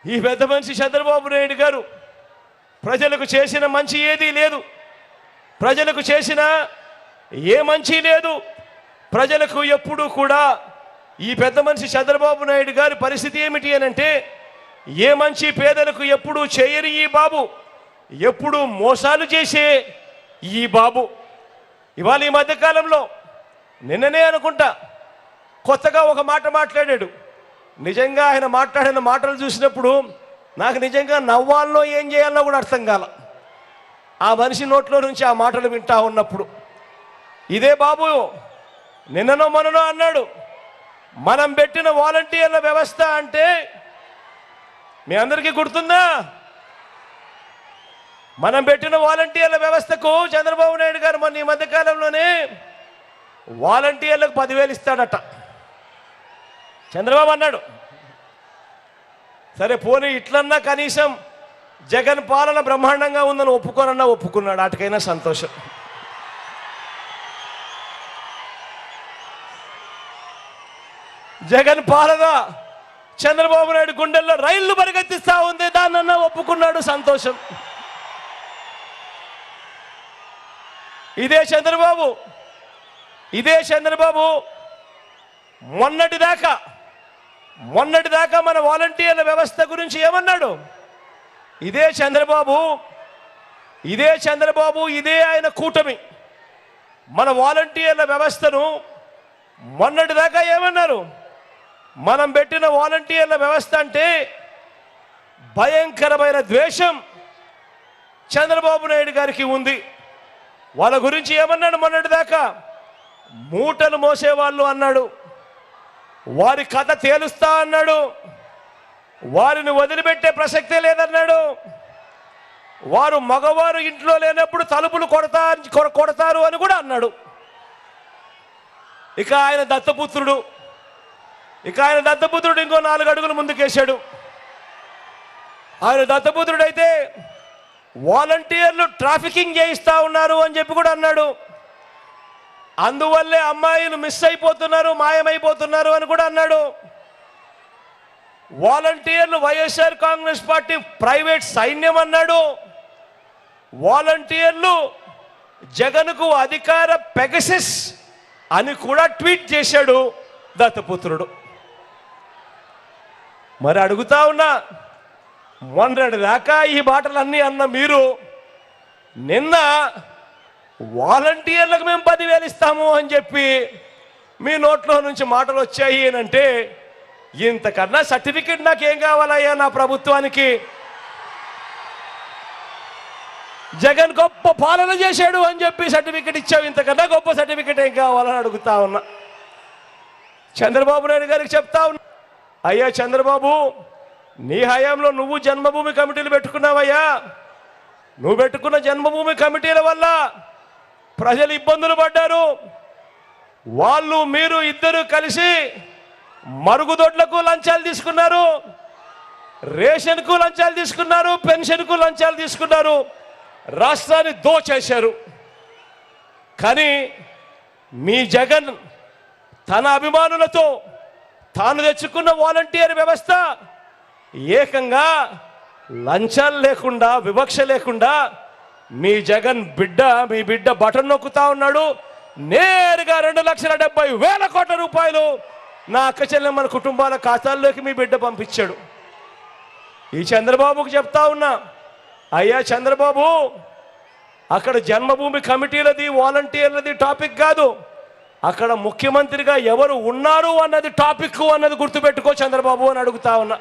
ఈ పెద్ద మనిషి చంద్రబాబు నాయుడు గారు ప్రజలకు చేసిన మంచి ఏదీ లేదు, ప్రజలకు చేసిన ఏ మంచి లేదు. ప్రజలకు ఎప్పుడు కూడా ఈ పెద్ద మనిషి చంద్రబాబు నాయుడు గారి పరిస్థితి ఏమిటి అనంటే, ఏ మంచి పేదలకు ఎప్పుడు చేయని ఈ బాబు, ఎప్పుడు మోసాలు చేసే ఈ బాబు ఇవాళ ఈ మధ్యకాలంలో నిన్ననే అనుకుంటా కొత్తగా ఒక మాట మాట్లాడాడు. నిజంగా ఆయన మాట్లాడిన మాటలు చూసినప్పుడు నాకు నిజంగా నవ్వాలో ఏం చేయాలో కూడా అర్థం కాల. ఆ మనిషి నోట్లో నుంచి ఆ మాటలు వింటా ఉన్నప్పుడు ఇదే బాబు నిన్ననో మొన్ననో అన్నాడు, మనం పెట్టిన వాలంటీర్ల వ్యవస్థ అంటే మీ అందరికీ గుర్తుందా? మనం పెట్టిన వాలంటీర్ల వ్యవస్థకు చంద్రబాబు నాయుడు గారు మొన్న ఈ మధ్యకాలంలోనే వాలంటీర్లకు 10,000 ఇస్తాడట. చంద్రబాబు అన్నాడు, సరే పోనీ ఇట్లన్నా కనీసం జగన్ పాలన బ్రహ్మాండంగా ఉందని ఒప్పుకోనన్నా ఒప్పుకున్నాడు, అటుకైనా సంతోషం. జగన్ పాలన చంద్రబాబు నాయుడు గుండెల్లో రైళ్లు పరిగెత్తిస్తా ఉంది, దాన్నన్నా ఒప్పుకున్నాడు, సంతోషం. ఇదే చంద్రబాబు మొన్నటిదాకా మన వాలంటీర్ల వ్యవస్థ గురించి ఏమన్నాడు? ఇదే చంద్రబాబు ఇదే ఆయన కూటమి మన వాలంటీర్ల వ్యవస్థను మొన్నటిదాకా ఏమన్నారు? మనం పెట్టిన వాలంటీర్ల వ్యవస్థ అంటే భయంకరమైన ద్వేషం చంద్రబాబు నాయుడు గారికి ఉంది. వాళ్ళ గురించి ఏమన్నాడు? మొన్నటిదాకా మూటలు మోసేవాళ్ళు అన్నాడు, వారి కథ తేలుస్తా అన్నాడు, వారిని వదిలిపెట్టే ప్రసక్తే లేదన్నాడు, వారు మగవారు ఇంట్లో లేనప్పుడు తలుపులు కొడతారు అని కూడా అన్నాడు. ఇక ఆయన దత్తపుత్రుడు ఇంకో 4 అడుగులు ముందుకేశాడు. ఆయన దత్తపుత్రుడైతే వాలంటీర్లు ట్రాఫికింగ్ చేయిస్తా ఉన్నారు అని చెప్పి కూడా అన్నాడు. అందువల్లే అమ్మాయిలు మిస్ అయిపోతున్నారు, మాయమైపోతున్నారు అని కూడా అన్నాడు. వాలంటీర్లు వైఎస్ఆర్ కాంగ్రెస్ పార్టీ ప్రైవేట్ సైన్యం అన్నాడు. వాలంటీర్లు జగన్కు అధికార పెగసిస్ అని కూడా ట్వీట్ చేశాడు దత్తపుత్రుడు. మరి అడుగుతా ఉన్నా, మొన్నటిదాకా ఈ మాటలన్నీ అన్న మీరు నిన్న వాలంటీర్లకు మేము 10,000 ఇస్తాము అని చెప్పి మీ నోట్లో నుంచి మాటలు వచ్చాయి అంటే, ఇంతకన్నా సర్టిఫికెట్ నాకేం కావాలయ్యా నా ప్రభుత్వానికి? జగన్ గొప్ప పాలన చేశాడు అని చెప్పి సర్టిఫికెట్ ఇచ్చావు, ఇంతకన్నా గొప్ప సర్టిఫికెట్ ఏం కావాలని అడుగుతా ఉన్నా. చంద్రబాబు నాయుడు గారికి చెప్తా ఉన్నా, అయ్యా చంద్రబాబు, నీ హయాంలో నువ్వు జన్మభూమి కమిటీలు పెట్టుకున్నావయ్యా. నువ్వు పెట్టుకున్న జన్మభూమి కమిటీల వల్ల ప్రజలు ఇబ్బందులు పడ్డారు. వాళ్ళు మీరు ఇద్దరు కలిసి మరుగుదొడ్లకు లంచాలు తీసుకున్నారు, రేషన్కు లంచాలు తీసుకున్నారు, పెన్షన్కు లంచాలు తీసుకున్నారు, రాష్ట్రాన్ని దోచేశారు. కానీ మీ జగన్ తన అభిమానులతో తాను తెచ్చుకున్న వాలంటీర్ వ్యవస్థ ఏకంగా లంచాలు లేకుండా, వివక్ష లేకుండా మీ బిడ్డ బటన్ నొక్కుతా ఉన్నాడు. నేరుగా 2,70,000 కోట్ల రూపాయలు నా అక్క చెల్లెమ్మల కుటుంబాల ఖాతాల్లోకి మీ బిడ్డ పంపించాడు. ఈ చంద్రబాబుకు చెప్తా ఉన్నా, అయ్యా చంద్రబాబు, అక్కడ జన్మభూమి కమిటీలది వాలంటీర్లది టాపిక్ కాదు, అక్కడ ముఖ్యమంత్రిగా ఎవరు ఉన్నారు అన్నది టాపిక్ అన్నది గుర్తుపెట్టుకో చంద్రబాబు అని అడుగుతా ఉన్నా.